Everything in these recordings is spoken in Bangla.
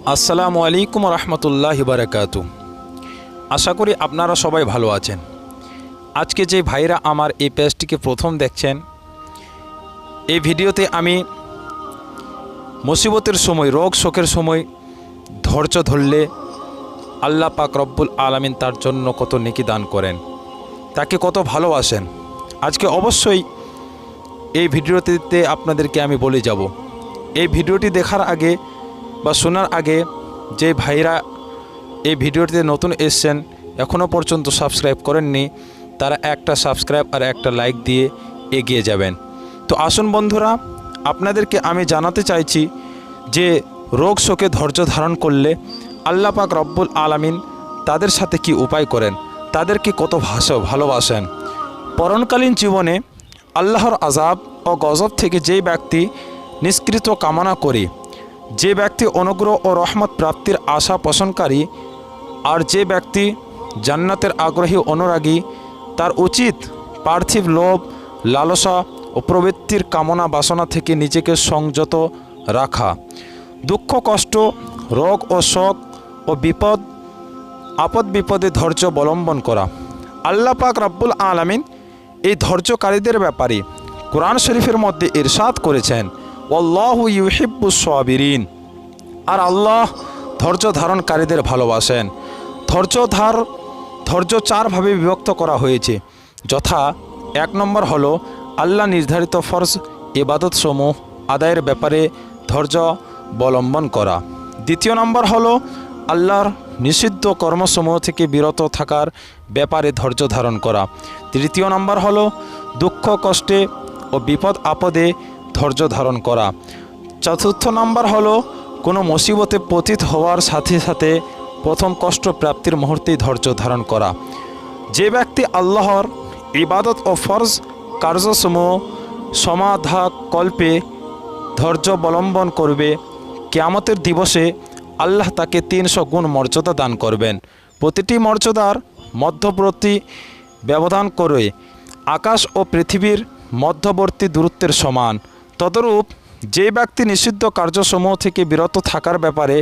আসসালামু আলাইকুম রহমতুল্লাহি বারাকাতু। আশা করি আপনারা সবাই ভালো আছেন। আজকে যে ভাইরা আমার এই পেজটিকে প্রথম দেখছেন, এই ভিডিওতে আমি মুসিবতের সময়, রোগ শোকের সময় ধৈর্য ধরলে আল্লাহ পাক রব্বুল আলামিন তার জন্য কত নেকি দান করেন, তাকে কত ভালোবাসেন। আজকে অবশ্যই এই ভিডিওটিতে আপনাদেরকে আমি বলে যাব। এই ভিডিওটি দেখার আগে বা শোনার আগে যে ভাইরা এই ভিডিওটিতে নতুন এসছেন, এখনও পর্যন্ত সাবস্ক্রাইব করেননি, তারা একটা সাবস্ক্রাইব আর একটা লাইক দিয়ে এগিয়ে যাবেন। তো আসুন বন্ধুরা, আপনাদেরকে আমি জানাতে চাইছি যে রোগ শোকে ধৈর্য ধারণ করলে আল্লাহ পাক রব্বুল আলামিন তাদের সাথে কি উপায় করেন, তাদেরকে কত ভালোবাসেন। পরণকালীন জীবনে আল্লাহর আযাব ও গজব থেকে যেই ব্যক্তি নিষ্কৃত কামনা করে, যে ব্যক্তি অনুগ্রহ ও রহমত প্রাপ্তির আশা পোষণকারী, আর যে ব্যক্তি জান্নাতের আগ্রহী অনুরাগী, তার উচিত পার্থিব লোভ, লালসা ও প্রবৃত্তির কামনা বাসনা থেকে নিজেকে সংযত রাখা। দুঃখ কষ্ট, রোগ ও শোক ও আপদ বিপদে ধৈর্য অবলম্বন করা। আল্লাহ পাক রব্বুল আলামিন এই ধৈর্যকারীদের ব্যাপারে কোরআন শরীফের মধ্যে ইরশাদ করেছেন, আল্লাহু ইউহিব্বুস সাবিরিন। আর আল্লাহ ধৈর্য ধারণকারীদের ভালোবাসেন। ধৈর্য চারভাবে বিভক্ত করা হয়েছে, যথা 1 নম্বর হলো আল্লাহ নির্ধারিত ফরজ ইবাদত সমূহ আদায়ের ব্যাপারে ধৈর্য অবলম্বন করা। 2 নম্বর হলো আল্লাহর নিষিদ্ধ কর্মসমূহ থেকে বিরত থাকার ব্যাপারে ধৈর্য ধারণ করা। 3 নম্বর হলো দুঃখ কষ্টে ও বিপদ আপদে ধৈর্য ধারণ করা। 4 নম্বর হলো কোনো মুসিবতে পতিত হওয়ার সাথে সাথে প্রথম কষ্ট প্রাপ্তির মুহূর্তেই ধৈর্য ধারণ করা। যে ব্যক্তি আল্লাহর ইবাদত ও ফরজ কার্যসমূহ সমাধাকল্পে ধৈর্য অবলম্বন করবে, কিয়ামতের দিবসে আল্লাহ তাকে 300 গুণ মর্যাদা দান করবেন। প্রতিটি মর্যাদার মধ্যবর্তী ব্যবধান করে আকাশ ও পৃথিবীর মধ্যবর্তী দূরত্বের সমান। তদরূপ যে ব্যক্তি নিষিদ্ধ কার্যসমূহ থেকে বিরত থাকার ব্যাপারে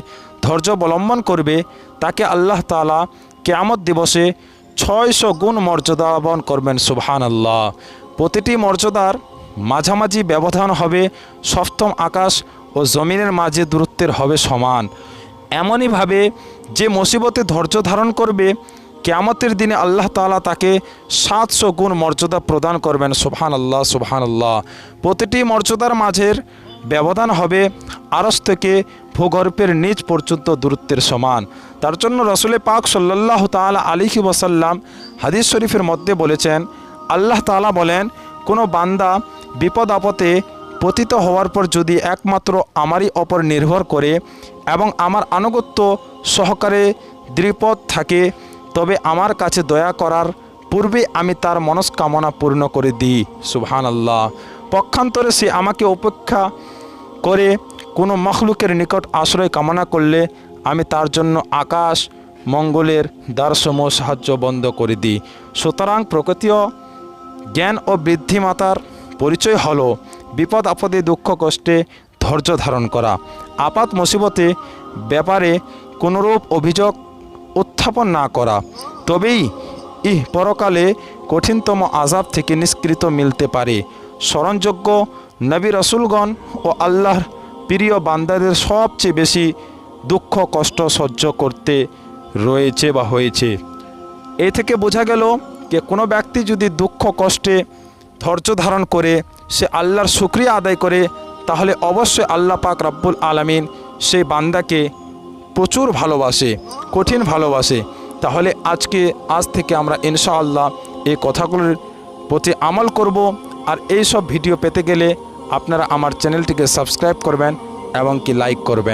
ধৈর্য অবলম্বন করবে, তাকে আল্লাহ তাআলা কিয়ামত দিবসে 600 গুণ মর্যাদা দান করবেন। সুবহানাল্লাহ। প্রতিটি মর্যাদার মাঝামাঝি ব্যবধান হবে সপ্তম আকাশ ও জমিনের মাঝে দূরত্বের হবে সমান। এমনইভাবে যে মুসিবতে ধৈর্য ধারণ করবে, কিয়ামতের দিনে আল্লাহ তাআলা তাকে 700 গুণ মর্যাদা প্রদান করবেন। সুবহানাল্লাহ, সুবহানাল্লাহ। প্রতিটি মর্যাদার মাঝের ব্যবধান হবে আরশ থেকে ভূগর্ভের নিচ পর্যন্ত দূরত্বের সমান। তার জন্য রাসূল পাক সাল্লাল্লাহু তাআলা আলাইহি ওয়াসাল্লাম হাদিস শরীফের মধ্যে বলেছেন, আল্লাহ তাআলা বলেন, কোনো বান্দা বিপদ আপদে পতিত হওয়ার পর যদি একমাত্র আমারই ওপর নির্ভর করে এবং আমার আনুগত্য সহকারে দৃঢ় থাকে, তবে আমার কাছে দয়া করার পূর্বে আমি তার মনস্কামনা পূর্ণ করে দিই। সুবহানাল্লাহ। পক্ষান্তরে সে আমাকে উপেক্ষা করে কোনো মখলুকের নিকট আশ্রয় কামনা করলে আমি তার জন্য আকাশ মঙ্গলের দ্বারসমূহ সাহায্য বন্ধ করে দিই। সুতরাং প্রকৃতীয় জ্ঞান ও বুদ্ধিমত্তার পরিচয় হলো বিপদ আপদে দুঃখ কষ্টে ধৈর্য ধারণ করা, আপাত মুসিবতে ব্যাপারে কোনোরূপ অভিযোগ উত্থাপন না করা। তবেই পরকালে কঠিনতম আযাব থেকে নিষ্কৃত মিলতে পারে। স্মরণযোগ্য নবী রাসূলগণ ও আল্লাহর প্রিয় বান্দাদের সবচেয়ে বেশি দুঃখ কষ্ট সহ্য করতে হয়েছে। এই থেকে বোঝা গেল যে কোনো ব্যক্তি যদি দুঃখ কষ্টে ধৈর্য ধারণ করে সে আল্লাহর শুকরিয়া আদায় করে, তাহলে অবশ্যই আল্লাহ পাক রব্বুল আলামিন সেই বান্দাকে প্রচুর ভালোবাসে, কঠিন ভালোবাসে। তাহলে আজ থেকে আমরা ইনশাআল্লাহ এই কথাগুলোর প্রতি আমল করব। আর এই সব ভিডিও পেতে গেলে আপনারা আমার চ্যানেলটিকে সাবস্ক্রাইব করবেন এবং লাইক করবেন।